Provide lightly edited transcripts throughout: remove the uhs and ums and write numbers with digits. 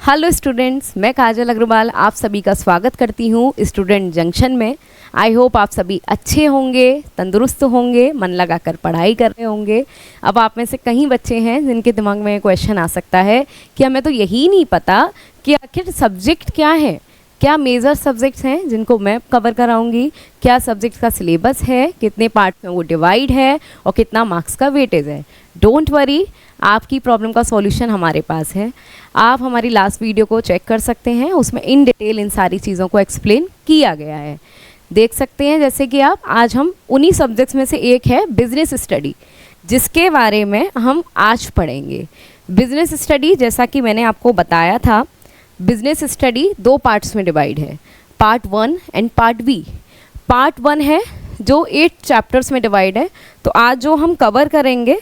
Hello students, मैं काजल अग्रवाल आप सभी का स्वागत करती हूँ स्टूडेंट जंक्शन में। आई होप आप सभी अच्छे होंगे, तंदुरुस्त होंगे, मन लगाकर पढ़ाई कर रहे होंगे। अब आप में से कई बच्चे हैं जिनके दिमाग में क्वेश्चन आ सकता है कि हमें तो यही नहीं पता कि आखिर सब्जेक्ट क्या है, क्या मेजर सब्जेक्ट्स हैं जिनको मैं कवर कराऊंगी, क्या सब्जेक्ट का सिलेबस है, कितने पार्ट में वो डिवाइड है और कितना मार्क्स का वेटेज है। डोंट वरी, आपकी प्रॉब्लम का सॉल्यूशन हमारे पास है। आप हमारी लास्ट वीडियो को चेक कर सकते हैं, उसमें इन डिटेल इन सारी चीज़ों को एक्सप्लेन किया गया है। देख सकते हैं जैसे कि आप आज हम उन्हीं सब्जेक्ट्स में से एक है बिजनेस स्टडी, जिसके बारे में हम आज पढ़ेंगे। बिजनेस स्टडी जैसा कि मैंने आपको बताया था, बिजनेस स्टडी दो पार्ट्स में डिवाइड है, part 1 and part B. Part 1 है जो 8 चैप्टर्स में डिवाइड है। तो आज जो हम कवर करेंगे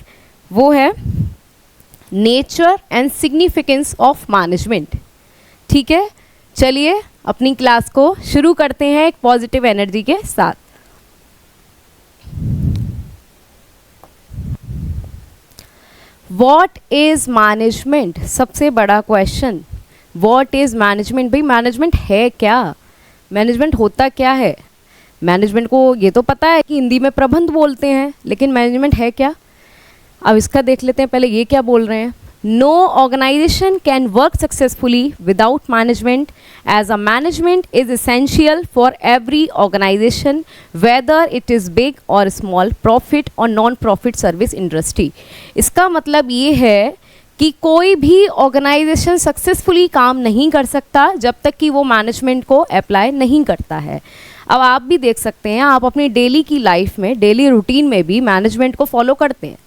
वो है nature and significance of management. ठीक है, चलिए अपनी क्लास को शुरू करते हैं एक पॉजिटिव एनर्जी के साथ। What is management? सबसे बड़ा क्वेश्चन, व्हाट इज मैनेजमेंट? भाई मैनेजमेंट है क्या? मैनेजमेंट होता क्या है? मैनेजमेंट को ये तो पता है कि हिंदी में प्रबंध बोलते हैं, लेकिन मैनेजमेंट है क्या? अब इसका देख लेते हैं। पहले ये क्या बोल रहे हैं, no organisation can work successfully without management as a management is essential for every organisation whether it is big और स्मॉल, प्रॉफिट और नॉन प्रॉफिट सर्विस इंडस्ट्री। इसका मतलब ये है कि कोई भी ऑर्गेनाइजेशन सक्सेसफुली काम नहीं कर सकता जब तक कि वो मैनेजमेंट को अप्लाई नहीं करता है। अब आप भी देख सकते हैं, आप अपनी डेली की लाइफ में, डेली रूटीन में भी मैनेजमेंट को फॉलो करते हैं।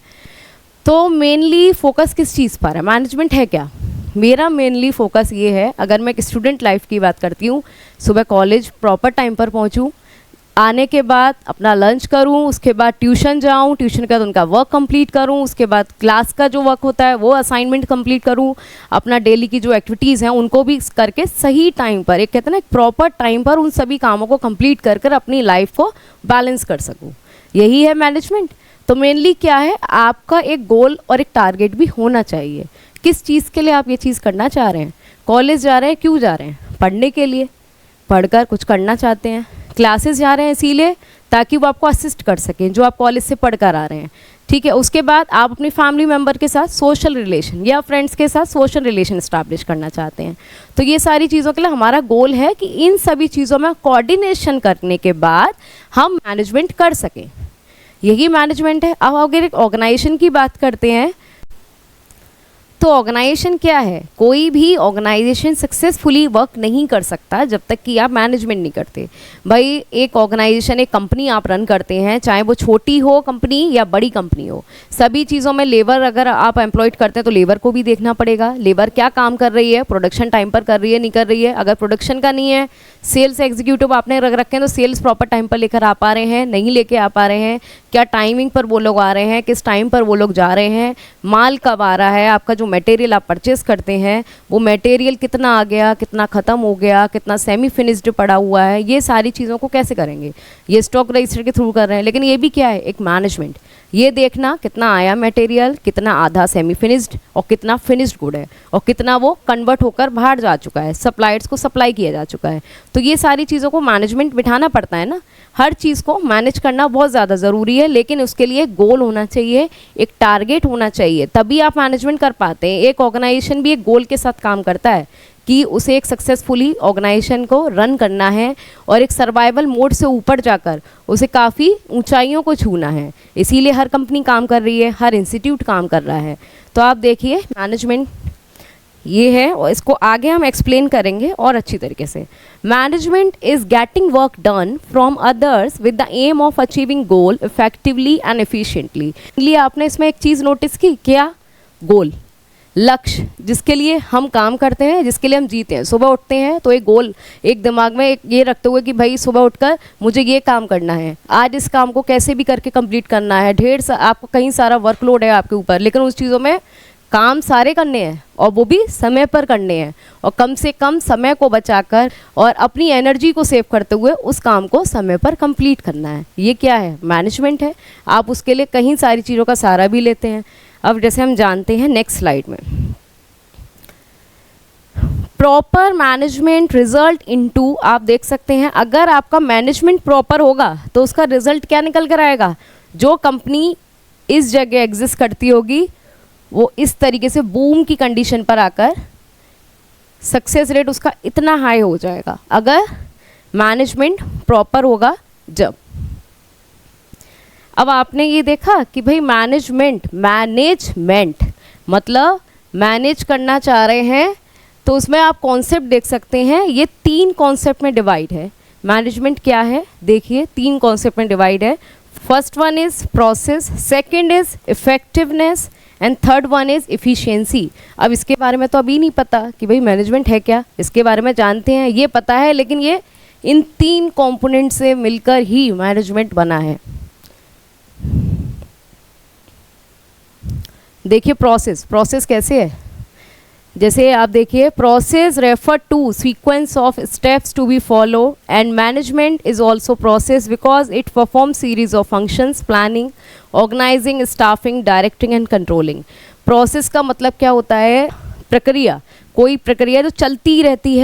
तो मेनली फोकस किस चीज़ पर है? मैनेजमेंट है क्या? मेरा मेनली फोकस ये है, अगर मैं एक स्टूडेंट लाइफ की बात करती हूँ, सुबह कॉलेज प्रॉपर टाइम पर पहुँचूँ, आने के बाद अपना लंच करूँ, उसके बाद ट्यूशन जाऊँ, ट्यूशन के बाद उनका वर्क कंप्लीट करूँ, उसके बाद क्लास का जो वर्क होता है वो असाइनमेंट कंप्लीट करूँ, अपना डेली की जो एक्टिविटीज़ हैं उनको भी करके सही टाइम पर, एक कहते हैं ना, एक प्रॉपर टाइम पर उन सभी कामों को कंप्लीट कर कर अपनी लाइफ को बैलेंस कर सकूँ। यही है मैनेजमेंट। तो मेनली क्या है, आपका एक गोल और एक टारगेट भी होना चाहिए। किस चीज़ के लिए आप ये चीज़ करना चाह रहे हैं? कॉलेज जा रहे हैं, क्यों जा रहे हैं? पढ़ने के लिए, पढ़कर कुछ करना चाहते हैं। क्लासेस जा रहे हैं इसीलिए ताकि वो आपको असिस्ट कर सकें जो आप कॉलेज से पढ़ कर आ रहे हैं। ठीक है, उसके बाद आप अपनी फैमिली मेम्बर के साथ सोशल रिलेशन या फ्रेंड्स के साथ सोशल रिलेशन इस्टेब्लिश करना चाहते हैं। तो ये सारी चीज़ों के लिए हमारा गोल है कि इन सभी चीज़ों में कोऑर्डिनेशन करने के बाद हम मैनेजमेंट कर सकें। यही मैनेजमेंट है। अब अगर एक ऑर्गेनाइजेशन की बात करते हैं तो ऑर्गेनाइजेशन क्या है? कोई भी ऑर्गेनाइजेशन सक्सेसफुली वर्क नहीं कर सकता जब तक कि आप मैनेजमेंट नहीं करते। भाई एक ऑर्गेनाइजेशन, एक कंपनी आप रन करते हैं, चाहे वो छोटी हो कंपनी या बड़ी कंपनी हो, सभी चीज़ों में लेबर अगर आप एम्प्लॉयड करते हैं तो लेबर को भी देखना पड़ेगा। लेबर क्या काम कर रही है, प्रोडक्शन टाइम पर कर रही है, नहीं कर रही है। अगर प्रोडक्शन का नहीं है, सेल्स एग्जीक्यूटिव आपने रख रखे हैं तो सेल्स प्रॉपर टाइम पर लेकर आ पा रहे हैं, नहीं लेके आ पा रहे हैं, क्या टाइमिंग पर वो लोग आ रहे हैं, किस टाइम पर वो लोग जा रहे हैं, माल कब आ रहा है, आपका जो मटेरियल आप परचेस करते हैं वो मटेरियल कितना आ गया, कितना ख़त्म हो गया, कितना सेमी फिनिश्ड पड़ा हुआ है, ये सारी चीज़ों को कैसे करेंगे? ये स्टॉक रजिस्टर के थ्रू कर रहे हैं। लेकिन ये भी क्या है, एक मैनेजमेंट। ये देखना कितना आया मटेरियल, कितना आधा सेमी फिनिश्ड और कितना फिनिश्ड गुड है, और कितना वो कन्वर्ट होकर बाहर जा चुका है, सप्लायर्स को सप्लाई किया जा चुका है। तो ये सारी चीज़ों को मैनेजमेंट बिठाना पड़ता है ना। हर चीज़ को मैनेज करना बहुत ज़्यादा ज़रूरी है, लेकिन उसके लिए गोल होना चाहिए, एक टारगेट होना चाहिए, तभी आप मैनेजमेंट कर पाते हैं। एक ऑर्गेनाइजेशन भी एक गोल के साथ काम करता है कि उसे एक सक्सेसफुली ऑर्गेनाइजेशन को रन करना है और एक सर्वाइवल मोड से ऊपर जाकर उसे काफ़ी ऊंचाइयों को छूना है। इसीलिए हर कंपनी काम कर रही है, हर इंस्टीट्यूट काम कर रहा है। तो आप देखिए मैनेजमेंट ये है, और इसको आगे हम एक्सप्लेन करेंगे और अच्छी तरीके से। Management is getting work done from others with the aim of achieving goal effectively and efficiently. इसलिए आपने इसमें एक चीज़ नोटिस की, क्या? गोल, लक्ष्य, जिसके लिए हम काम करते हैं, जिसके लिए हम जीते हैं। सुबह उठते हैं तो एक गोल, एक दिमाग में एक ये रखते हुए कि भाई सुबह उठकर मुझे ये काम करना है, आज इस काम को कैसे भी करके कंप्लीट करना है। आपको कहीं सारा वर्कलोड है आपके ऊपर, लेकिन उस चीज़ों में काम सारे करने हैं और वो भी समय पर करने हैं, और कम से कम समय को बचाकर और अपनी एनर्जी को सेव करते हुए उस काम को समय पर कंप्लीट करना है। ये क्या है? मैनेजमेंट है। आप उसके लिए कहीं सारी चीज़ों का सहारा भी लेते हैं। अब जैसे हम जानते हैं नेक्स्ट स्लाइड में, प्रॉपर मैनेजमेंट रिजल्ट इनटू, आप देख सकते हैं अगर आपका मैनेजमेंट प्रॉपर होगा तो उसका रिजल्ट क्या निकल कर आएगा, जो कंपनी इस जगह एग्जिस्ट करती होगी वो इस तरीके से बूम की कंडीशन पर आकर सक्सेस रेट उसका इतना हाई हो जाएगा अगर मैनेजमेंट प्रॉपर होगा जब। अब आपने ये देखा कि भाई मैनेजमेंट मतलब मैनेज करना चाह रहे हैं, तो उसमें आप कॉन्सेप्ट देख सकते हैं, ये 3 कॉन्सेप्ट में डिवाइड है। मैनेजमेंट क्या है, देखिए 3 कॉन्सेप्ट में डिवाइड है। First one is process, second is effectiveness and third one is efficiency. अब इसके बारे में तो अभी नहीं पता कि भाई मैनेजमेंट है क्या, इसके बारे में जानते हैं, ये पता है, लेकिन ये इन 3 कंपोनेंट से मिलकर ही मैनेजमेंट बना है। देखिए प्रोसेस कैसे है, जैसे आप देखिए process refer to sequence of steps to be follow and management is also process because it perform series of functions, planning, organising, staffing, directing and controlling. Process का मतलब क्या होता है, प्रक्रिया, कोई प्रक्रिया जो चलती रहती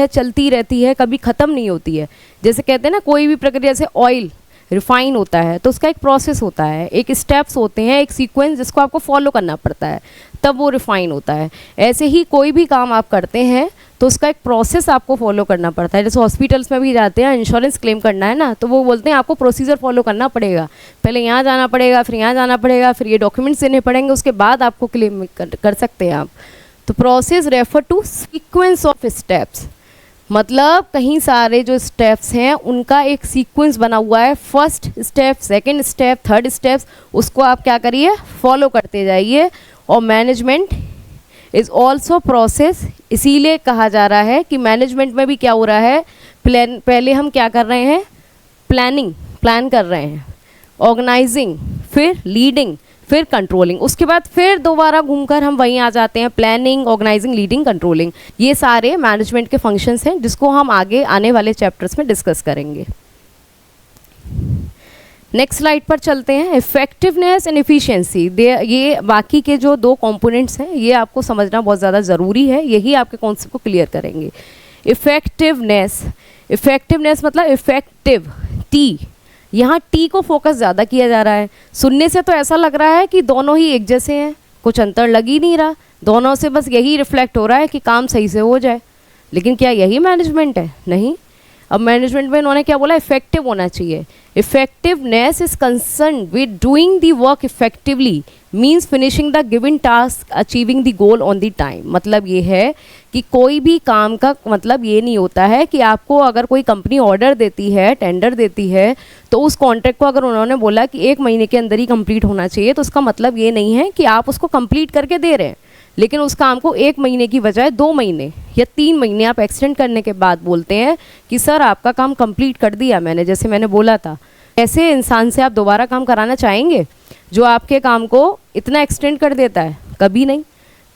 है, कभी ख़त्म नहीं होती है। जैसे कहते हैं ना कोई भी प्रक्रिया, जैसे ऑयल रिफाइन होता है तो उसका एक प्रोसेस होता है, एक स्टेप्स होते हैं, एक सीक्वेंस जिसको आपको फॉलो करना पड़ता है तब वो रिफाइन होता है। ऐसे ही कोई भी काम आप करते हैं तो उसका एक प्रोसेस आपको फॉलो करना पड़ता है। जैसे हॉस्पिटल्स में भी जाते हैं, इंश्योरेंस क्लेम करना है ना, तो वो बोलते हैं आपको प्रोसीजर फॉलो करना पड़ेगा, पहले यहाँ जाना पड़ेगा, फिर यहाँ जाना पड़ेगा, फिर ये डॉक्यूमेंट्स देने पड़ेंगे, उसके बाद आपको क्लेम कर सकते हैं आप। तो process refer to sequence of steps, मतलब कहीं सारे जो स्टेप्स हैं उनका एक सीक्वेंस बना हुआ है, first step, second step, third steps, उसको आप क्या करिए, फॉलो करते जाइए। और मैनेजमेंट इज़ ऑल्सो प्रोसेस, इसीलिए कहा जा रहा है कि मैनेजमेंट में भी क्या हो रहा है, पहले हम क्या कर रहे हैं, प्लान कर रहे हैं, ऑर्गेनाइजिंग, फिर लीडिंग, फिर कंट्रोलिंग, उसके बाद फिर दोबारा घूमकर हम वहीं आ जाते हैं, प्लानिंग, ऑर्गेनाइजिंग, लीडिंग, कंट्रोलिंग। ये सारे मैनेजमेंट के फंक्शंस हैं जिसको हम आगे आने वाले चैप्टर्स में डिस्कस करेंगे। नेक्स्ट स्लाइड पर चलते हैं। इफेक्टिवनेस एंड इफिशियंसी, ये बाकी के जो 2 कंपोनेंट्स हैं ये आपको समझना बहुत ज़्यादा ज़रूरी है, यही आपके कॉन्सेप्ट को क्लियर करेंगे। इफेक्टिवनेस मतलब इफेक्टिव, टी, यहाँ टी को फोकस ज़्यादा किया जा रहा है। सुनने से तो ऐसा लग रहा है कि दोनों ही एक जैसे हैं, कुछ अंतर लग ही नहीं रहा, दोनों से बस यही रिफ्लेक्ट हो रहा है कि काम सही से हो जाए, लेकिन क्या यही मैनेजमेंट है? नहीं। अब मैनेजमेंट में इन्होंने क्या बोला, इफेक्टिव होना चाहिए। Effectiveness is concern with doing the work effectively, means finishing the given task, achieving the goal on the time. मतलब ये है कि कोई भी काम का मतलब ये नहीं होता है कि आपको अगर कोई कंपनी ऑर्डर देती है, टेंडर देती है, तो उस कॉन्ट्रैक्ट को अगर उन्होंने बोला कि 1 महीने के अंदर ही कंप्लीट होना चाहिए, तो उसका मतलब ये नहीं है कि आप उसको कंप्लीट करके दे रहे हैं, लेकिन उस काम को 1 महीने की बजाय 2 महीने या 3 महीने आप एक्सटेंड करने के बाद बोलते हैं कि सर आपका काम कंप्लीट कर दिया मैंने, जैसे मैंने बोला था। ऐसे इंसान से आप दोबारा काम कराना चाहेंगे जो आपके काम को इतना एक्सटेंड कर देता है? कभी नहीं,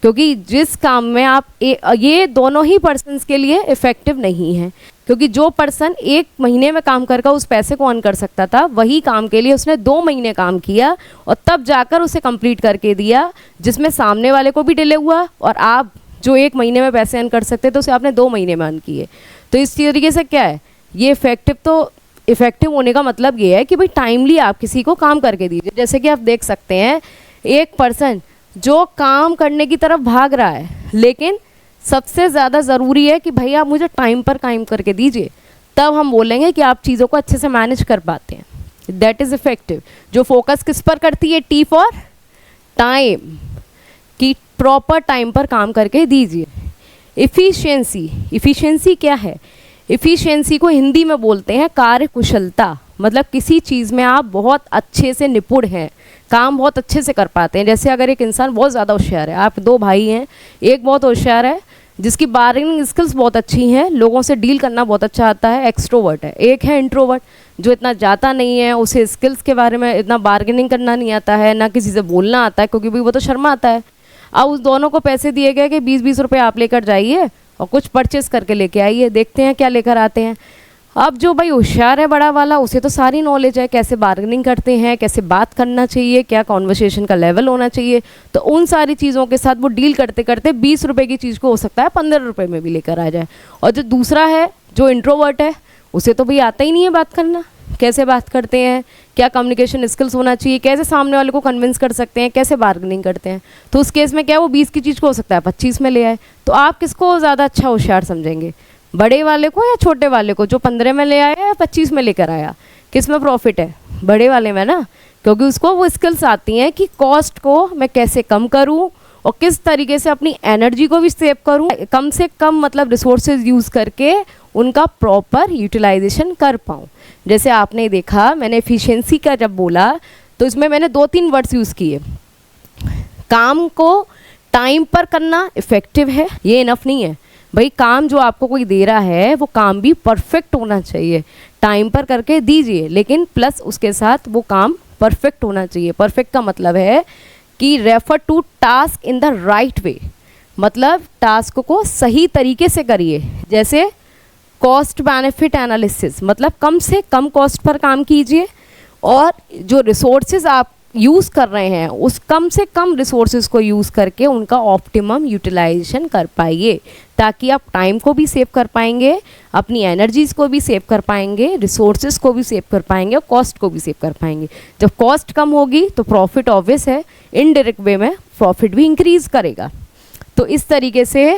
क्योंकि जिस काम में आप ये दोनों ही पर्सन्स के लिए इफ़ेक्टिव नहीं है, क्योंकि जो पर्सन 1 महीने में काम करके उस पैसे को अर्न कर सकता था, वही काम के लिए उसने 2 महीने काम किया और तब जाकर उसे कंप्लीट करके दिया, जिसमें सामने वाले को भी डिले हुआ और आप जो 1 महीने में पैसे अर्न कर सकते थे उसे आपने 2 महीने में अर्न किए। तो इस तरीके से क्या है, ये इफ़ेक्टिव होने का मतलब ये है कि भाई टाइमली आप किसी को काम करके दीजिए। जैसे कि आप देख सकते हैं एक पर्सन जो काम करने की तरफ भाग रहा है, लेकिन सबसे ज़्यादा ज़रूरी है कि भाई आप मुझे टाइम पर काम करके दीजिए, तब हम बोलेंगे कि आप चीज़ों को अच्छे से मैनेज कर पाते हैं। That is effective. जो फोकस किस पर करती है, टी फॉर टाइम, कि प्रॉपर टाइम पर काम करके दीजिए। इफ़िशियंसी क्या है? इफ़िशियंसी को हिंदी में बोलते हैं कार्य कुशलता, मतलब किसी चीज़ में आप बहुत अच्छे से निपुण हैं, काम बहुत अच्छे से कर पाते हैं। जैसे अगर एक इंसान बहुत ज़्यादा होशियार है, आप 2 भाई हैं, एक बहुत होशियार है जिसकी बार्गेनिंग स्किल्स बहुत अच्छी हैं, लोगों से डील करना बहुत अच्छा आता है, एक्सट्रोवर्ट है। एक है इंट्रोवर्ट जो इतना जाता नहीं है, उसे स्किल्स के बारे में इतना बार्गेनिंग करना नहीं आता है, ना किसी से बोलना आता है, क्योंकि भाई वो तो शर्मा आता है। अब उस दोनों को पैसे दिए गए कि 20-20 रुपये आप लेकर जाइए और कुछ परचेस करके लेके आइए, देखते हैं क्या लेकर आते हैं। अब जो भाई होशियार है बड़ा वाला, उसे तो सारी नॉलेज है, कैसे बार्गेनिंग करते हैं, कैसे बात करना चाहिए, क्या कॉन्वर्सेशन का लेवल होना चाहिए। तो उन सारी चीज़ों के साथ वो डील करते करते 20 रुपए की चीज़ को हो सकता है 15 रुपए में भी लेकर आ जाए। और जो दूसरा है, जो इंट्रोवर्ट है, उसे तो भाई आता ही नहीं है बात करना, कैसे बात करते हैं, क्या कम्युनिकेशन स्किल्स होना चाहिए, कैसे सामने वाले को कन्विंस कर सकते हैं, कैसे बार्गेनिंग करते हैं। तो उस केस में क्या है, वो 20 की चीज़ को हो सकता है 25 में ले आए। तो आप किसको ज़्यादा अच्छा होशियार समझेंगे, बड़े वाले को या छोटे वाले को, जो 15 में ले आया या 25 में लेकर आया? किस में प्रॉफिट है? बड़े वाले में ना, क्योंकि उसको वो स्किल्स आती हैं कि कॉस्ट को मैं कैसे कम करूं और किस तरीके से अपनी एनर्जी को भी सेव करूं, कम से कम मतलब रिसोर्सेज यूज़ करके उनका प्रॉपर यूटिलाइजेशन कर पाऊँ। जैसे आपने देखा, मैंने एफिशिएंसी का जब बोला तो इसमें मैंने 2-3 वर्ड्स यूज़ किए। काम को टाइम पर करना इफ़ेक्टिव है, ये इनफ नहीं है भाई। काम जो आपको कोई दे रहा है वो काम भी परफेक्ट होना चाहिए, टाइम पर करके दीजिए, लेकिन प्लस उसके साथ वो काम परफेक्ट होना चाहिए। परफेक्ट का मतलब है कि refer to task in the right way, मतलब टास्क को सही तरीके से करिए। जैसे कॉस्ट बेनिफिट एनालिसिस, मतलब कम से कम कॉस्ट पर काम कीजिए और जो रिसोर्सेज आप यूज़ कर रहे हैं उस कम से कम रिसोर्सेज को यूज़ करके उनका ऑप्टिमम यूटिलाइजेशन कर पाइए, ताकि आप टाइम को भी सेव कर पाएंगे, अपनी एनर्जीज़ को भी सेव कर पाएंगे, रिसोर्सेज को भी सेव कर पाएंगे और कॉस्ट को भी सेव कर पाएंगे। जब कॉस्ट कम होगी तो प्रॉफिट ऑब्वियस है, इनडायरेक्ट वे में प्रॉफिट भी इंक्रीज़ करेगा। तो इस तरीके से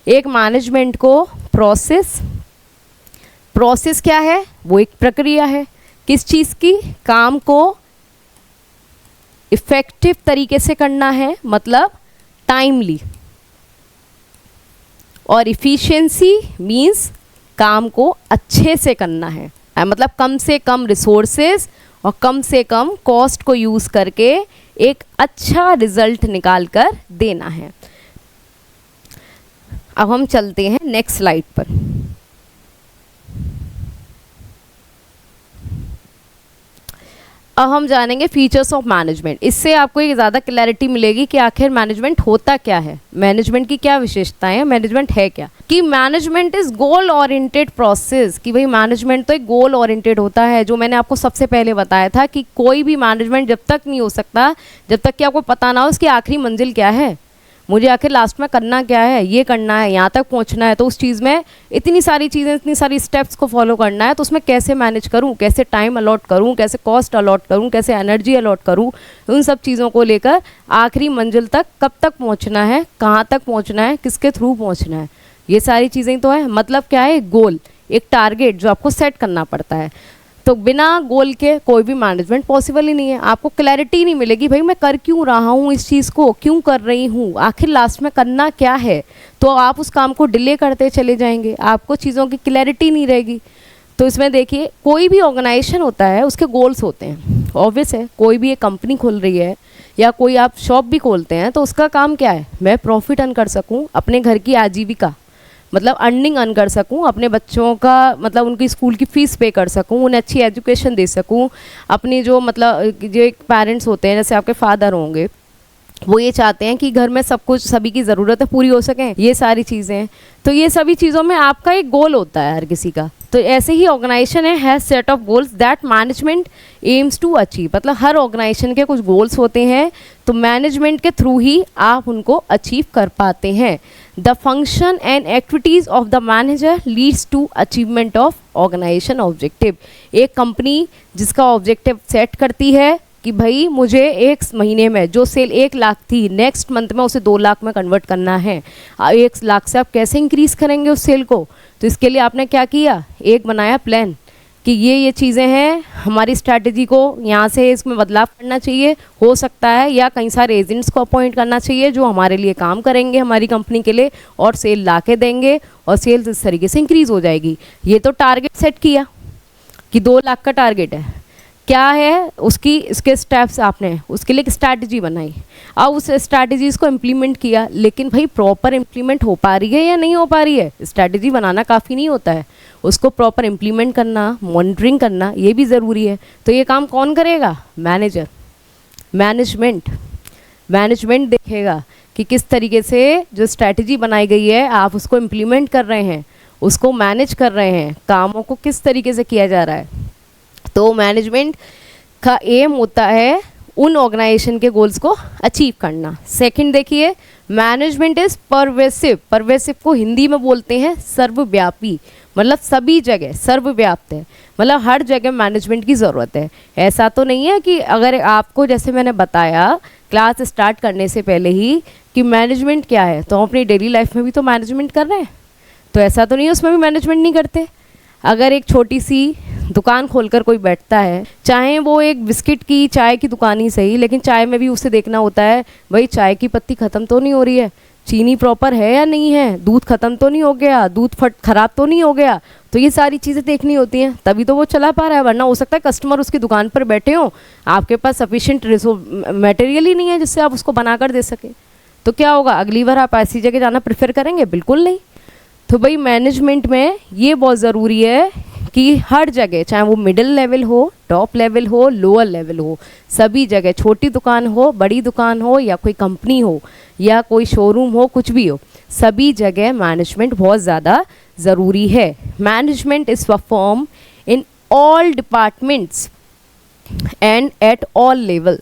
एक मैनेजमेंट को प्रोसेस क्या है, वो एक प्रक्रिया है किस चीज़ की, काम को इफ़ेक्टिव तरीके से करना है, मतलब टाइमली। और इफ़िशियंसी मीन्स काम को अच्छे से करना है, मतलब कम से कम रिसोर्सेज और कम से कम कॉस्ट को यूज़ करके एक अच्छा रिजल्ट निकाल कर देना है। अब हम चलते हैं नेक्स्ट स्लाइड पर। अब हम जानेंगे फीचर्स ऑफ मैनेजमेंट। इससे आपको ये ज़्यादा क्लैरिटी मिलेगी कि आखिर मैनेजमेंट होता क्या है, मैनेजमेंट की क्या विशेषताएं हैं, मैनेजमेंट है क्या। कि management is goal oriented process, कि भाई मैनेजमेंट तो एक गोल ओरिएंटेड होता है। जो मैंने आपको सबसे पहले बताया था कि कोई भी मैनेजमेंट जब तक नहीं हो सकता जब तक कि आपको पता ना हो उसकी आखिरी मंजिल क्या है, मुझे आखिर लास्ट में करना क्या है, ये करना है, यहाँ तक पहुँचना है। तो उस चीज़ में इतनी सारी चीज़ें, इतनी सारी स्टेप्स को फॉलो करना है, तो उसमें कैसे मैनेज करूँ, कैसे टाइम अलॉट करूँ, कैसे कॉस्ट अलॉट करूँ, कैसे एनर्जी अलॉट करूँ, उन सब चीज़ों को लेकर आखिरी मंजिल तक कब तक पहुँचना है, कहाँ तक पहुँचना है, किसके थ्रू पहुँचना है, ये सारी चीज़ें तो है। मतलब क्या है, एक गोल, एक टारगेट जो आपको सेट करना पड़ता है। तो बिना गोल के कोई भी मैनेजमेंट पॉसिबल ही नहीं है। आपको क्लैरिटी नहीं मिलेगी भाई मैं कर क्यों रहा हूँ, इस चीज़ को क्यों कर रही हूँ, आखिर लास्ट में करना क्या है, तो आप उस काम को डिले करते चले जाएंगे, आपको चीज़ों की क्लैरिटी नहीं रहेगी। तो इसमें देखिए, कोई भी ऑर्गेनाइजेशन होता है उसके गोल्स होते हैं, ऑब्वियस है। कोई भी एक कंपनी खोल रही है या कोई आप शॉप भी खोलते हैं तो उसका काम क्या है, मैं प्रॉफिट अर्न कर सकूँ, अपने घर की आजीविका मतलब अर्निंग अर्न कर सकूं, अपने बच्चों का मतलब उनकी स्कूल की फ़ीस पे कर सकूं, उन्हें अच्छी एजुकेशन दे सकूं। अपनी जो मतलब जो पेरेंट्स होते हैं, जैसे आपके फादर होंगे, वो ये चाहते हैं कि घर में सब कुछ, सभी की ज़रूरतें पूरी हो सकें, ये सारी चीज़ें। तो ये सभी चीज़ों में आपका एक गोल होता है हर किसी का। तो ऐसे ही ऑर्गेनाइजेशन है, has set of goals that management aims to achieve, मतलब हर ऑर्गेनाइजेशन के कुछ गोल्स होते हैं, तो मैनेजमेंट के थ्रू ही आप उनको अचीव कर पाते हैं। The function and activities of the manager leads to achievement of organisation objective. एक कंपनी जिसका ऑब्जेक्टिव सेट करती है कि भाई मुझे एक महीने में जो सेल 1 लाख थी, नेक्स्ट मंथ में उसे 2 लाख में कन्वर्ट करना है। 1 लाख से आप कैसे इंक्रीज़ करेंगे उस सेल को, तो इसके लिए आपने क्या किया, एक बनाया प्लान कि ये चीज़ें हैं, हमारी स्ट्रैटेजी को यहाँ से इसमें बदलाव करना चाहिए, हो सकता है या कई सारे एजेंट्स को अपॉइंट करना चाहिए जो हमारे लिए काम करेंगे हमारी कंपनी के लिए और सेल ला के देंगे और सेल्स इस तरीके से इंक्रीज़ हो जाएगी। ये तो टारगेट सेट किया कि 2 लाख का टारगेट है, क्या है उसकी, इसके स्टेप्स आपने उसके लिए एक स्ट्रैटेजी बनाई, अब उस स्ट्रैटेजीज़ को इम्प्लीमेंट किया। लेकिन भाई प्रॉपर इम्प्लीमेंट हो पा रही है या नहीं हो पा रही है, स्ट्रैटेजी बनाना काफ़ी नहीं होता है, उसको प्रॉपर इम्प्लीमेंट करना, मॉनिटरिंग करना, ये भी ज़रूरी है। तो ये काम कौन करेगा, मैनेजर। मैनेजमेंट देखेगा कि किस तरीके से जो स्ट्रैटेजी बनाई गई है आप उसको इम्प्लीमेंट कर रहे हैं उसको मैनेज कर रहे हैं, कामों को किस तरीके से किया जा रहा है। तो मैनेजमेंट का एम होता है उन ऑर्गेनाइजेशन के गोल्स को अचीव करना। सेकंड देखिए, मैनेजमेंट इज परवेसिव। परवेसिव को हिंदी में बोलते हैं सर्वव्यापी, मतलब सभी जगह सर्वव्याप्त है, मतलब हर जगह मैनेजमेंट की ज़रूरत है। ऐसा तो नहीं है कि अगर आपको, जैसे मैंने बताया क्लास स्टार्ट करने से पहले ही, कि मैनेजमेंट क्या है, तो हम अपनी डेली लाइफ में भी तो मैनेजमेंट कर रहे हैं, तो ऐसा तो नहीं है उसमें भी मैनेजमेंट नहीं करते। अगर एक छोटी सी दुकान खोलकर कोई बैठता है, चाहे वो एक बिस्किट की चाय की दुकान ही सही, लेकिन चाय में भी उसे देखना होता है भाई चाय की पत्ती ख़त्म तो नहीं हो रही है, चीनी प्रॉपर है या नहीं है, दूध ख़त्म तो नहीं हो गया, दूध ख़राब तो नहीं हो गया। तो ये सारी चीज़ें देखनी होती हैं, तभी तो वो चला पा रहा है। वरना हो सकता है कस्टमर उसकी दुकान पर बैठे हों, आपके पास सफिशिएंट मटेरियल ही नहीं है जिससे आप उसको बना कर दे सके, तो क्या होगा, अगली बार आप ऐसी जगह जाना प्रेफर करेंगे? बिल्कुल नहीं। तो भाई मैनेजमेंट में ये बहुत ज़रूरी है कि हर जगह, चाहे वो मिडिल लेवल हो, टॉप लेवल हो, लोअर लेवल हो, सभी जगह, छोटी दुकान हो, बड़ी दुकान हो, या कोई कंपनी हो, या कोई शोरूम हो, कुछ भी हो, सभी जगह मैनेजमेंट बहुत ज़्यादा ज़रूरी है। Management is perform in all departments and at all level.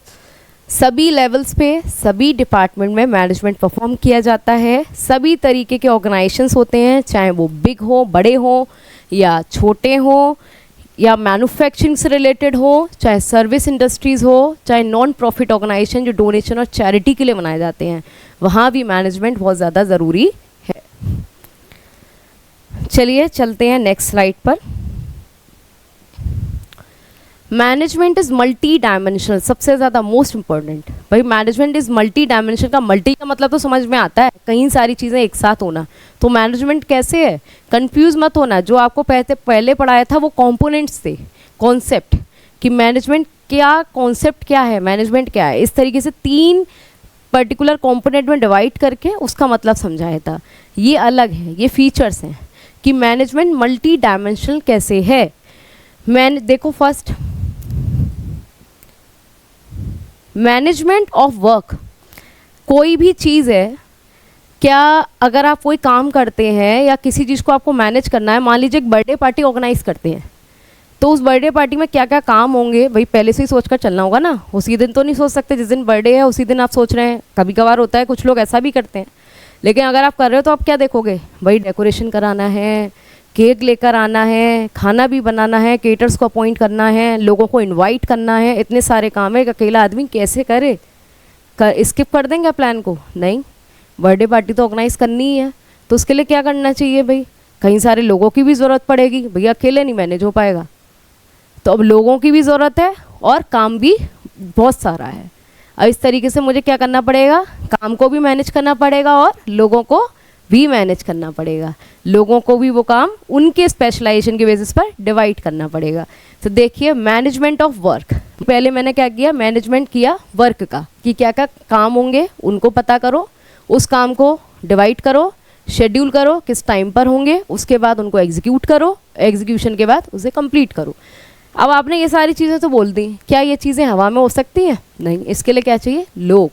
सभी लेवल्स पे, सभी डिपार्टमेंट में मैनेजमेंट परफॉर्म किया जाता है। सभी तरीके के ऑर्गेनाइजेशंस होते हैं, चाहे वो बिग हो, बड़े हो, या छोटे हो, या मैन्युफैक्चरिंग से रिलेटेड हो, चाहे सर्विस इंडस्ट्रीज़ हो, चाहे नॉन प्रॉफिट ऑर्गेनाइजेशन जो डोनेशन और चैरिटी के लिए बनाए जाते हैं, वहाँ भी मैनेजमेंट बहुत ज़्यादा ज़रूरी है। चलिए चलते हैं नेक्स्ट स्लाइड पर। मैनेजमेंट इज़ मल्टी डायमेंशनल, सबसे ज़्यादा मोस्ट इंपॉर्टेंट। भाई मैनेजमेंट इज़ मल्टी डायमेंशनल का मल्टी का मतलब तो समझ में आता है, कई सारी चीज़ें एक साथ होना। तो मैनेजमेंट कैसे है, कंफ्यूज मत होना। जो आपको पहले पढ़ाया था वो कंपोनेंट्स थे, कॉन्सेप्ट, कि मैनेजमेंट क्या, कॉन्सेप्ट क्या है, मैनेजमेंट क्या है, इस तरीके से 3 पर्टिकुलर कंपोनेंट में डिवाइड करके उसका मतलब समझाया था। ये अलग है, ये फीचर्स हैं कि मैनेजमेंट मल्टी डायमेंशनल कैसे है। देखो फर्स्ट, मैनेजमेंट ऑफ वर्क। कोई भी चीज़ है, क्या अगर आप कोई काम करते हैं या किसी चीज़ को आपको मैनेज करना है, मान लीजिए एक बर्थडे पार्टी ऑर्गेनाइज करते हैं, तो उस बर्थडे पार्टी में क्या क्या काम होंगे भाई पहले से ही सोच कर चलना होगा ना। उसी दिन तो नहीं सोच सकते, जिस दिन बर्थडे है उसी दिन आप सोच रहे हैं। कभी कभार होता है, कुछ लोग ऐसा भी करते हैं, लेकिन अगर आप कर रहे हो तो आप क्या देखोगे भाई, डेकोरेशन कराना है, केक लेकर आना है, खाना भी बनाना है, केटर्स को अपॉइंट करना है, लोगों को इनवाइट करना है, इतने सारे काम है। एक अकेला आदमी कैसे करे, स्किप कर देंगे प्लान को? नहीं, बर्थडे पार्टी तो ऑर्गेनाइज करनी ही है, तो उसके लिए क्या करना चाहिए भाई, कई सारे लोगों की भी ज़रूरत पड़ेगी, भैया अकेले नहीं मैनेज हो पाएगा। तो अब लोगों की भी ज़रूरत है और काम भी बहुत सारा है। अब इस तरीके से मुझे क्या करना पड़ेगा, काम को भी मैनेज करना पड़ेगा और लोगों को भी मैनेज करना पड़ेगा। लोगों को भी वो काम उनके स्पेशलाइजेशन के बेसिस पर डिवाइड करना पड़ेगा। तो देखिए मैनेजमेंट ऑफ वर्क, पहले मैंने क्या किया, मैनेजमेंट किया वर्क का, कि क्या क्या काम होंगे उनको पता करो, उस काम को डिवाइड करो, शेड्यूल करो किस टाइम पर होंगे, उसके बाद उनको एग्जीक्यूट करो, एग्जीक्यूशन के बाद उसे कंप्लीट करो। अब आपने ये सारी चीज़ें तो बोल दी, क्या ये चीज़ें हवा में हो सकती हैं? नहीं, इसके लिए क्या चाहिए, लोग,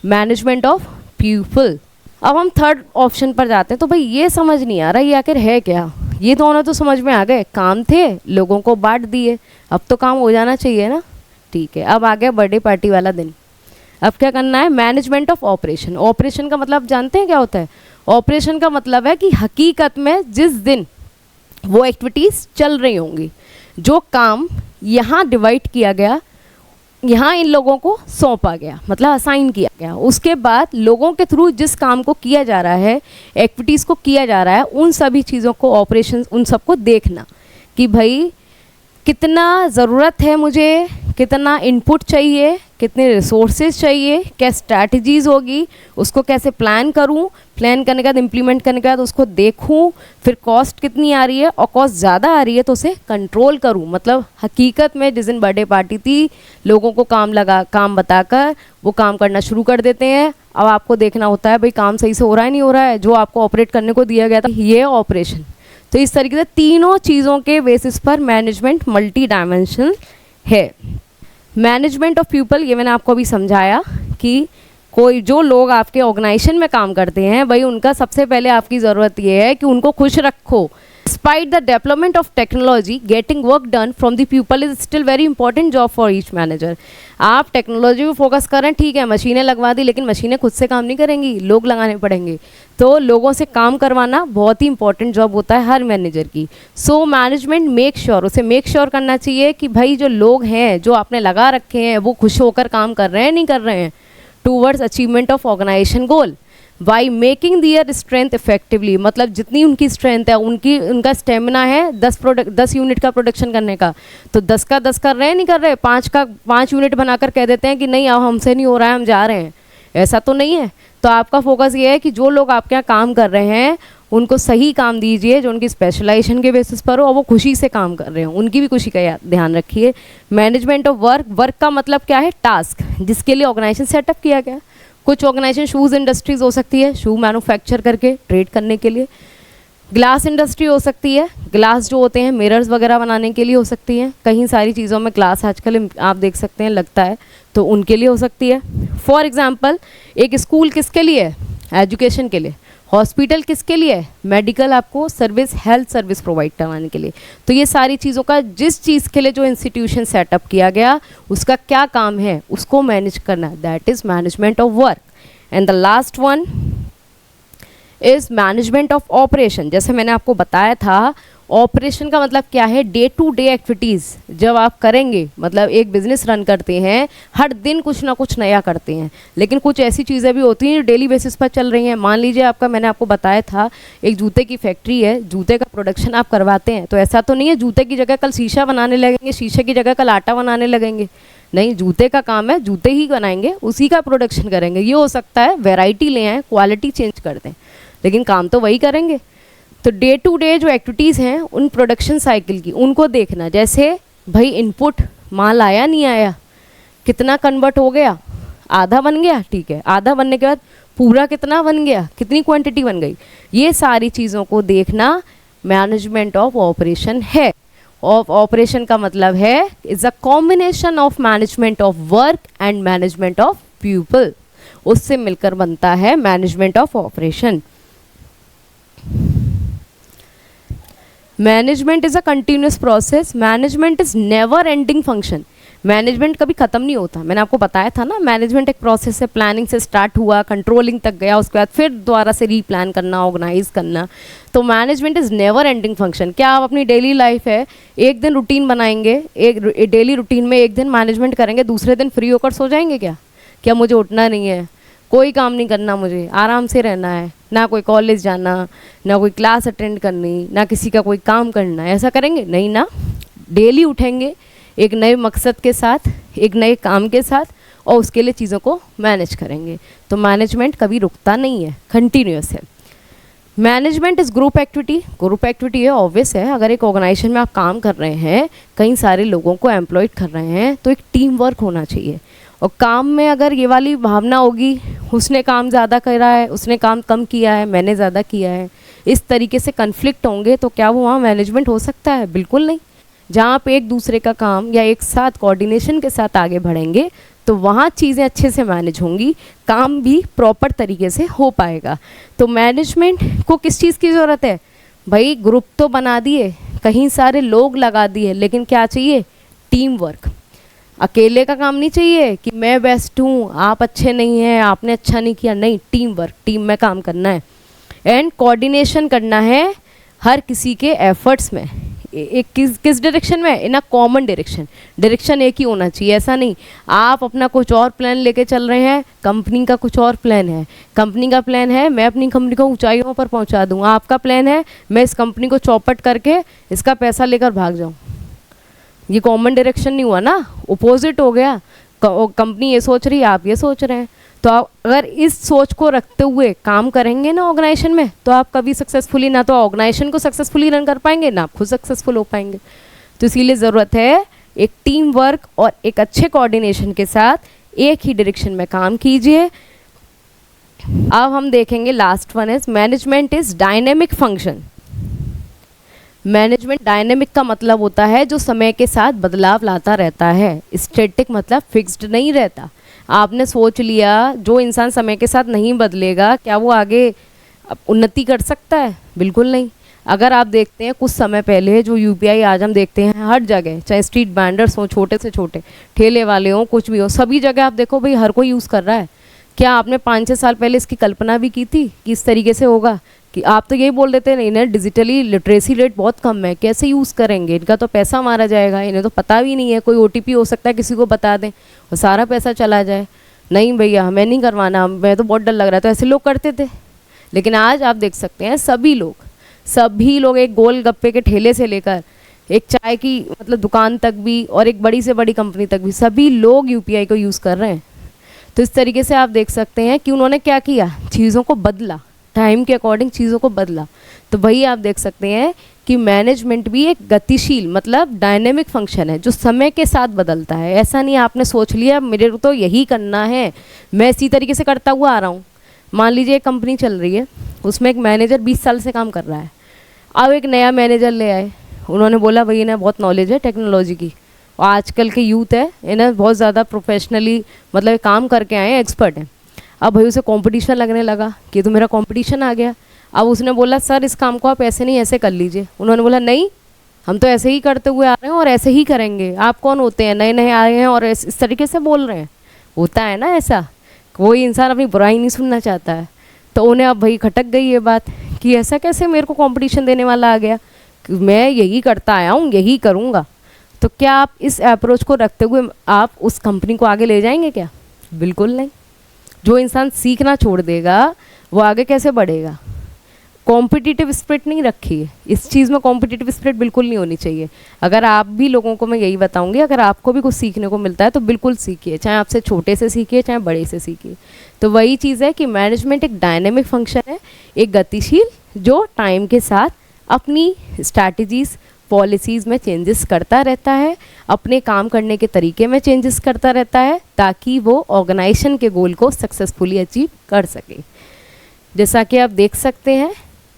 मैनेजमेंट ऑफ पीपल। अब हम थर्ड ऑप्शन पर जाते हैं। तो भाई ये समझ नहीं आ रहा ये आखिर है क्या। ये दोनों तो समझ में आ गए, काम थे, लोगों को बांट दिए, अब तो काम हो जाना चाहिए ना। ठीक है, अब आ गया बर्थडे पार्टी वाला दिन। अब क्या करना है, मैनेजमेंट ऑफ ऑपरेशन। ऑपरेशन का मतलब जानते हैं क्या होता है? ऑपरेशन का मतलब है कि हकीकत में जिस दिन वो एक्टिविटीज़ चल रही होंगी, जो काम यहाँ डिवाइड किया गया, यहाँ इन लोगों को सौंपा गया, मतलब असाइन किया गया, उसके बाद लोगों के थ्रू जिस काम को किया जा रहा है, एक्टिविटीज़ को किया जा रहा है, उन सभी चीज़ों को, ऑपरेशन, उन सबको देखना कि भाई कितना ज़रूरत है मुझे, कितना इनपुट चाहिए, कितने रिसोर्सेज चाहिए, क्या स्ट्रैटेजीज़ होगी, उसको कैसे प्लान करूं, प्लान करने के बाद इम्प्लीमेंट करने के बाद उसको देखूं, फिर कॉस्ट कितनी आ रही है, और कॉस्ट ज़्यादा आ रही है तो उसे कंट्रोल करूं। मतलब हकीकत में जिस दिन बर्थडे पार्टी थी, लोगों को काम बताकर वो काम करना शुरू कर देते हैं। अब आपको देखना होता है भाई काम सही से हो रहा है, नहीं हो रहा है, जो आपको ऑपरेट करने को दिया गया था ये ऑपरेशन। तो इस तरीके से तीनों चीज़ों के बेसिस पर मैनेजमेंट मल्टी डायमेंशनल है। मैनेजमेंट ऑफ पीपल, ये मैंने आपको अभी समझाया कि कोई जो लोग आपके ऑर्गेनाइजेशन में काम करते हैं भाई, उनका सबसे पहले आपकी ज़रूरत ये है कि उनको खुश रखो। Despite the development of technology, getting work done from the people is still very important job for each manager. आप टेक्नोलॉजी पे फोकस करें, ठीक है, मशीनें लगवा दी, लेकिन मशीनें खुद से काम नहीं करेंगी, लोग लगाने पड़ेंगे। तो लोगों से काम करवाना बहुत ही इंपॉर्टेंट जॉब होता है हर मैनेजर की। सो मैनेजमेंट मेक श्योर, उसे मेक श्योर करना चाहिए कि भाई जो लोग हैं जो आपने लगा रखे हैं वो खुश होकर काम कर रहे हैं, नहीं कर रहे हैं, towards achievement of organisation goal by making their strength effectively. मतलब जितनी उनकी स्ट्रेंथ है, उनका स्टेमिना है 10 यूनिट का प्रोडक्शन करने का, तो 10 का 10 कर रहे हैं, नहीं कर रहे, 5 का 5 यूनिट बनाकर कह देते हैं कि नहीं अब हमसे नहीं हो रहा है, हम जा रहे हैं, ऐसा तो नहीं है। तो आपका फोकस ये है कि जो लोग आपके यहाँ काम कर रहे हैं उनको सही काम दीजिए जो उनकी स्पेशलाइजेशन के बेसिस पर हो और वो खुशी से काम कर रहे हो, उनकी भी खुशी का ध्यान रखिए। मैनेजमेंट ऑफ वर्क, वर्क का मतलब क्या है, टास्क जिसके लिए ऑर्गेनाइजेशन सेटअप किया गया। कुछ ऑर्गेनाइजेशन शूज़ इंडस्ट्रीज हो सकती है, शू मैन्युफैक्चर करके ट्रेड करने के लिए। ग्लास इंडस्ट्री हो सकती है, ग्लास जो होते हैं मिरर्स वगैरह बनाने के लिए हो सकती है। कहीं सारी चीज़ों में ग्लास आजकल आप देख सकते हैं लगता है, तो उनके लिए हो सकती है। फॉर एग्जांपल एक स्कूल किसके लिए है, एजुकेशन के लिए। हॉस्पिटल किसके लिए है, मेडिकल आपको सर्विस, हेल्थ सर्विस प्रोवाइड करवाने के लिए। तो ये सारी चीज़ों का जिस चीज़ के लिए जो इंस्टीट्यूशन सेटअप किया गया उसका क्या काम है उसको मैनेज करना, that is management of work. And the last one is management of operation. जैसे मैंने आपको बताया था, ऑपरेशन का मतलब क्या है, डे टू डे एक्टिविटीज़ जब आप करेंगे, मतलब एक बिज़नेस रन करते हैं, हर दिन कुछ ना कुछ नया करते हैं, लेकिन कुछ ऐसी चीज़ें भी होती हैं जो डेली बेसिस पर चल रही हैं। मान लीजिए आपका, मैंने आपको बताया था एक जूते की फैक्ट्री है, जूते का प्रोडक्शन आप करवाते हैं, तो ऐसा तो नहीं है जूते की जगह कल शीशा बनाने लगेंगे, शीशे की जगह कल आटा बनाने लगेंगे, नहीं, जूते का काम है, जूते ही बनाएंगे, उसी का प्रोडक्शन करेंगे। ये हो सकता है वैरायटी ले आएँ, क्वालिटी चेंज कर दें, लेकिन काम तो वही करेंगे। तो डे टू डे जो एक्टिविटीज़ हैं उन प्रोडक्शन साइकिल की, उनको देखना। जैसे भाई इनपुट माल आया नहीं आया, कितना कन्वर्ट हो गया, आधा बन गया, ठीक है, आधा बनने के बाद पूरा कितना बन गया, कितनी क्वांटिटी बन गई, ये सारी चीज़ों को देखना मैनेजमेंट ऑफ ऑपरेशन है। ऑफ ऑपरेशन का मतलब है is a combination of management of work and management of people, उससे मिलकर बनता है management of operation. Management is a continuous process, management is never ending function. Management कभी ख़त्म नहीं होता, मैंने आपको बताया था ना, मैनेजमेंट एक प्रोसेस है, प्लानिंग से स्टार्ट हुआ, कंट्रोलिंग तक गया, उसके बाद फिर दोबारा से रीप्लान करना, ऑर्गेनाइज करना। तो management is never ending function. क्या आप अपनी डेली लाइफ है, एक दिन रूटीन बनाएंगे, एक डेली रूटीन में एक दिन मैनेजमेंट करेंगे, दूसरे दिन फ्री होकर सो जाएंगे क्या मुझे उठना नहीं है, कोई काम नहीं करना, मुझे आराम से रहना है, ना कोई कॉलेज जाना, ना कोई क्लास अटेंड करनी, ना किसी का कोई काम करना, ऐसा करेंगे नहीं ना। डेली उठेंगे एक नए मकसद के साथ, एक नए काम के साथ, और उसके लिए चीज़ों को मैनेज करेंगे। तो मैनेजमेंट कभी रुकता नहीं है, कंटिन्यूस है। Management is group activity. Group activity है, ऑब्वियस है, अगर एक ऑर्गेनाइजेशन में आप काम कर रहे हैं, कई सारे लोगों को एम्प्लॉयड कर रहे हैं, तो एक टीम वर्क होना चाहिए। और काम में अगर ये वाली भावना होगी, उसने काम ज़्यादा करा है, उसने काम कम किया है, मैंने ज़्यादा किया है, इस तरीके से कन्फ्लिक्ट होंगे, तो क्या वो वहाँ मैनेजमेंट हो सकता है? बिल्कुल नहीं। जहाँ आप एक दूसरे का काम या एक साथ कोऑर्डिनेशन के साथ आगे बढ़ेंगे तो वहाँ चीज़ें अच्छे से मैनेज होंगी, काम भी प्रॉपर तरीके से हो पाएगा। तो मैनेजमेंट को किस चीज़ की ज़रूरत है भाई? ग्रुप तो बना दिए, कहीं सारे लोग लगा दिए, लेकिन क्या चाहिए? Team work. अकेले का काम नहीं चाहिए कि मैं बेस्ट हूँ, आप अच्छे नहीं हैं, आपने अच्छा नहीं किया, नहीं, टीम वर्क, टीम में काम करना है। एंड कोऑर्डिनेशन करना है हर किसी के एफर्ट्स में, एक किस डायरेक्शन में? इन अ कॉमन डायरेक्शन। डायरेक्शन एक ही होना चाहिए, ऐसा नहीं आप अपना कुछ और प्लान लेके चल रहे हैं, कंपनी का कुछ और प्लान है। कंपनी का प्लान है मैं अपनी कंपनी को ऊंचाइयों पर पहुंचा दूं, आपका प्लान है मैं इस कंपनी को चौपट करके इसका पैसा लेकर भाग जाऊं। ये कॉमन डायरेक्शन नहीं हुआ ना, अपोजिट हो गया। कंपनी ये सोच रही है, आप ये सोच रहे हैं। तो आप अगर इस सोच को रखते हुए काम करेंगे ना ऑर्गेनाइजेशन में, तो आप कभी सक्सेसफुली ना तो ऑर्गेनाइजेशन को सक्सेसफुली रन कर पाएंगे, ना आप खुद सक्सेसफुल हो पाएंगे। तो इसीलिए ज़रूरत है एक टीम वर्क और एक अच्छे कोऑर्डिनेशन के साथ एक ही डायरेक्शन में काम कीजिए। अब हम देखेंगे last one is management is dynamic function. Management dynamic का मतलब होता है जो समय के साथ बदलाव लाता रहता है। स्टैटिक मतलब फिक्स्ड नहीं रहता। आपने सोच लिया जो इंसान समय के साथ नहीं बदलेगा क्या वो आगे उन्नति कर सकता है? बिल्कुल नहीं। अगर आप देखते हैं कुछ समय पहले जो यूपीआई आज हम देखते हैं हर जगह, चाहे स्ट्रीट बैंडर्स हो, छोटे से छोटे ठेले वाले हों, कुछ भी हो, सभी जगह आप देखो भाई हर कोई यूज़ कर रहा है। क्या आपने 5-6 साल पहले इसकी कल्पना भी की थी कि इस तरीके से होगा? कि आप तो यही बोल देते हैं नहीं ना, डिजिटली लिटरेसी रेट बहुत कम है, कैसे यूज़ करेंगे, इनका तो पैसा मारा जाएगा, इन्हें तो पता भी नहीं है, कोई ओटीपी हो सकता है किसी को बता दें और सारा पैसा चला जाए। नहीं भैया हमें नहीं करवाना, मैं तो बहुत डर लग रहा था, ऐसे लोग करते थे। लेकिन आज आप देख सकते हैं सभी लोग एक गोल गप्पे के ठेले से लेकर एक चाय की मतलब दुकान तक भी और एक बड़ी से बड़ी कंपनी तक भी सभी लोग यूपीआई को यूज़ कर रहे हैं। तो इस तरीके से आप देख सकते हैं कि उन्होंने क्या किया, चीज़ों को बदला, टाइम के अकॉर्डिंग चीज़ों को बदला। तो वही आप देख सकते हैं कि मैनेजमेंट भी एक गतिशील मतलब डायनेमिक फंक्शन है जो समय के साथ बदलता है। ऐसा नहीं आपने सोच लिया मेरे को तो यही करना है, मैं इसी तरीके से करता हुआ आ रहा हूँ। मान लीजिए एक कंपनी चल रही है, उसमें एक मैनेजर 20 साल से काम कर रहा है। अब एक नया मैनेजर ले आए, उन्होंने बोला भाई इन्हें बहुत नॉलेज है टेक्नोलॉजी की और आजकल के यूथ है इन्हें बहुत ज़्यादा प्रोफेशनली मतलब काम करके आए हैं, एक्सपर्ट हैं। अब भाई उसे कंपटीशन लगने लगा कि तो मेरा कंपटीशन आ गया। अब उसने बोला सर इस काम को आप ऐसे नहीं ऐसे कर लीजिए। उन्होंने बोला नहीं हम तो ऐसे ही करते हुए आ रहे हैं और ऐसे ही करेंगे, आप कौन होते हैं, नए नए आए हैं और इस तरीके से बोल रहे हैं। होता है ना ऐसा, कोई इंसान अपनी बुराई नहीं सुनना चाहता है। तो उन्हें अब भाई खटक गई ये बात कि ऐसा कैसे मेरे को कंपटीशन देने वाला आ गया, कि मैं यही करता आया हूँ यही करूँगा। तो क्या आप इस अप्रोच को रखते हुए आप उस कंपनी को आगे ले जाएंगे क्या? बिल्कुल नहीं। जो इंसान सीखना छोड़ देगा वो आगे कैसे बढ़ेगा? कॉम्पिटिटिव स्पिरिट नहीं रखी है इस चीज़ में, कॉम्पिटिटिव स्पिरिट बिल्कुल नहीं होनी चाहिए। अगर आप भी लोगों को मैं यही बताऊंगी, अगर आपको भी कुछ सीखने को मिलता है तो बिल्कुल सीखिए, चाहे आपसे छोटे से सीखिए चाहे बड़े से सीखिए। तो वही चीज़ है कि मैनेजमेंट एक डायनेमिक फंक्शन है, एक गतिशील जो टाइम के साथ अपनी स्ट्रैटेजीज़ पॉलिसीज़ में चेंजेस करता रहता है, अपने काम करने के तरीके में चेंजेस करता रहता है ताकि वो ऑर्गेनाइजेशन के गोल को सक्सेसफुली अचीव कर सके। जैसा कि आप देख सकते हैं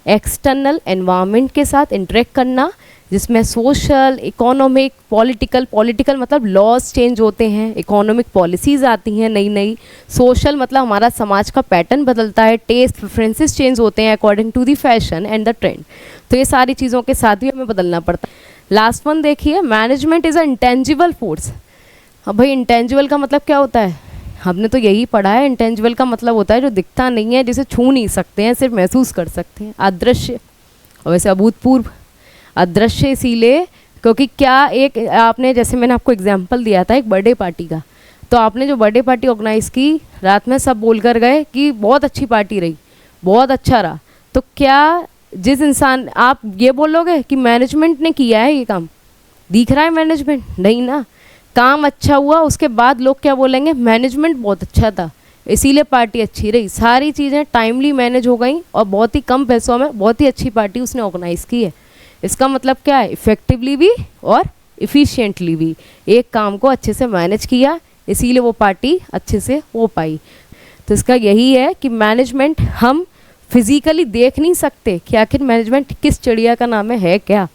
एक्सटर्नल एनवायरनमेंट के साथ इंटरेक्ट करना, जिसमें सोशल इकोनॉमिक पॉलिटिकल मतलब लॉज चेंज होते हैं, इकोनॉमिक पॉलिसीज़ आती हैं नई नई, सोशल मतलब हमारा समाज का पैटर्न बदलता है, टेस्ट प्रेफरेंसेस चेंज होते हैं according to the fashion and the trend. तो ये सारी चीज़ों के साथ भी हमें बदलना पड़ता है। लास्ट वन देखिए, management is a intangible force. अब भाई इंटेंजिबल का मतलब क्या होता है? हमने तो यही पढ़ा है, इंटेंजिबल का मतलब होता है जो दिखता नहीं है, जिसे छू नहीं सकते हैं, सिर्फ महसूस कर सकते हैं, अदृश्य। और वैसे अभूतपूर्व अदृश्य इसीलिए क्योंकि क्या एक आपने जैसे मैंने आपको एग्जांपल दिया था एक बर्थडे पार्टी का, तो आपने जो बर्थडे पार्टी ऑर्गेनाइज़ की, रात में सब बोल कर गए कि बहुत अच्छी पार्टी रही, बहुत अच्छा रहा, तो क्या जिस इंसान आप ये बोलोगे कि मैनेजमेंट ने किया है ये काम, दिख रहा है मैनेजमेंट? नहीं ना। काम अच्छा हुआ उसके बाद लोग क्या बोलेंगे? मैनेजमेंट बहुत अच्छा था इसीलिए पार्टी अच्छी रही। सारी चीज़ें टाइमली मैनेज हो गई और बहुत ही कम पैसों में बहुत ही अच्छी पार्टी उसने ऑर्गेनाइज़ की है। इसका मतलब क्या है? इफ़ेक्टिवली भी और इफ़िशियंटली भी एक काम को अच्छे से मैनेज किया, इसीलिए वो पार्टी अच्छे से हो पाई। तो इसका यही है कि मैनेजमेंट हम फिज़िकली देख नहीं सकते कि आखिर मैनेजमेंट किस चिड़िया का नाम है क्या,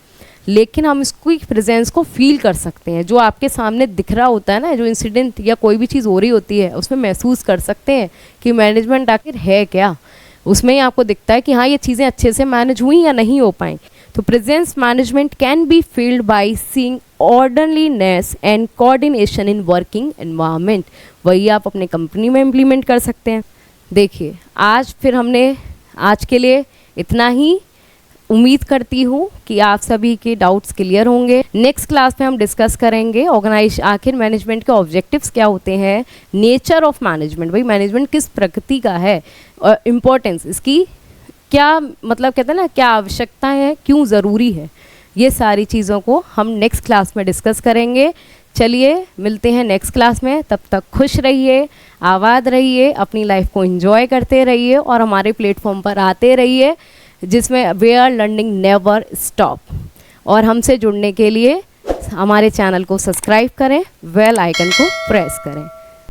लेकिन हम इसकी प्रेजेंस को फील कर सकते हैं। जो आपके सामने दिख रहा होता है ना, जो इंसिडेंट या कोई भी चीज़ हो रही होती है उसमें महसूस कर सकते हैं कि मैनेजमेंट आखिर है क्या। उसमें ही आपको दिखता है कि हाँ ये चीज़ें अच्छे से मैनेज हुई या नहीं हो पाई। तो presence management can be field by seeing orderliness and coordination in working environment. वही आप अपने कंपनी में इम्प्लीमेंट कर सकते हैं। देखिए आज फिर हमने आज के लिए इतना ही। उम्मीद करती हूँ कि आप सभी के डाउट्स क्लियर होंगे। नेक्स्ट क्लास में हम डिस्कस करेंगे आखिर मैनेजमेंट के ऑब्जेक्टिव्स क्या होते हैं, नेचर ऑफ मैनेजमेंट, भाई मैनेजमेंट किस प्रकृति का है और इम्पोर्टेंस इसकी क्या, मतलब कहते हैं ना क्या आवश्यकता है, क्यों ज़रूरी है, ये सारी चीज़ों को हम नेक्स्ट क्लास में डिस्कस करेंगे। चलिए मिलते हैं नेक्स्ट क्लास में, तब तक खुश रहिए, आबाद रहिए, अपनी लाइफ को एंजॉय करते रहिए और हमारे प्लेटफॉर्म पर आते रहिए जिसमें वेयर लर्निंग नेवर स्टॉप। और हमसे जुड़ने के लिए हमारे चैनल को सब्सक्राइब करें, बेल आइकन को प्रेस करें।